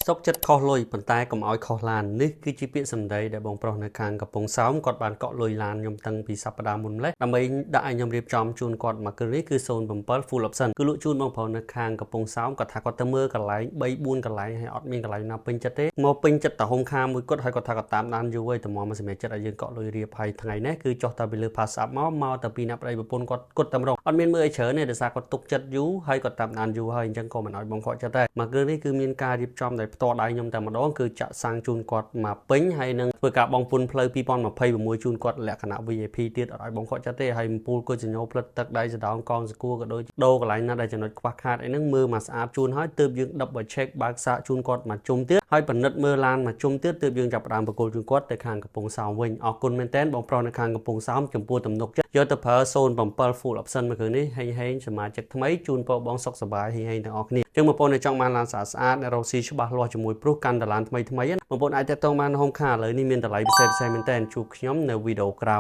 សុកចិត្តខុសលុយប៉ុន្តែកុំឲ្យខុសឡាននេះគឺជាពាក្យសម្ដីដែលបងប្រុសនៅខាងកំពង់សោមគាត់បានកក់លុយឡានខ្ញុំតាំងពីសប្តាហ៍មុនម្លេះដើម្បីដាក់ឲ្យខ្ញុំរៀបចំជូនគាត់មកគ្រឿងនេះគឺ07 full option គឺលក់ជូនបងប្រុសនៅខាងកំពង់សោមគាត់ថាគាត់ទៅមើលកន្លែង3 4កន្លែងហើយអត់មានកន្លែងណាពេញចិត្តទេមកពេញចិត្តតែហុងខាមួយគាត់ហើយគាត់ថាគាត់តាមដានយូរហើយតែមកសម្រាប់ចិត្តឲ្យយើងកក់លុយរៀបហើយថ្ងៃនេះគឺចុះទៅពីលើ pass up មកតែពីអ្នកប្តីប្រពន្ធគាត់តែម្ដងអត់មានមើលឲ្យច្រើនទេដោយសារគាត់ទុកចិត្តយូរហើយគាត់តាមដានយូរហើយអញ្ចឹងក៏មិនឲ្យបងខកចិត្តដែរមកគ្រឿងនេះគឺមានការរៀបចំដោយផ្ទាល់ដៃខ្ញុំតែម្ដងគឺចាក់សាំងជូនគាត់មកពេញហើយនឹងធ្វើការបងពុនផ្លូវ2026ជូនគាត់លក្ខណៈ VIP ទៀតអត់ឲ្យបងខកចិត្តទេហើយមពូលគុជញ្ញោផ្លិតទឹកដៃសដងកងសគួរក៏ដូចដូរកន្លែងណាដែលចំណុចខ្វះខាតអីហ្នឹងមើលមកស្អាតជូនហើយទើបយើង double check បើកសាកជូនគាត់មកជុំទៀតហើយពិនិត្យមើលឡានមកជុំទៀតទើបយើងចាប់ផ្ដើមបកគលជូនគាត់ទៅខាងកំពង់សោមវិញអរគុណមែនតើបងប្រុសនៅខាងកំពង់សោមចំពោះទំនុកចិត្តយកទៅប្រើ07 full option មកគ្រឿងនេះហេងសមាជិកថ្មីជូនពរបងសុខសប្បាយហេងទាំងអស់គ្នាចឹងបងប្អូននៅចង់បានឡានស្អាតអ្នករកស៊ីច្បាស់លាស់ជាមួយព្រោះកាន់តែឡានថ្មីបងប្អូនអាចទាក់ទងបានហុងខាឥឡូវនេះមានតម្លៃពិសេសមែនតើជួបខ្ញុំនៅវីដេអូក្រោយ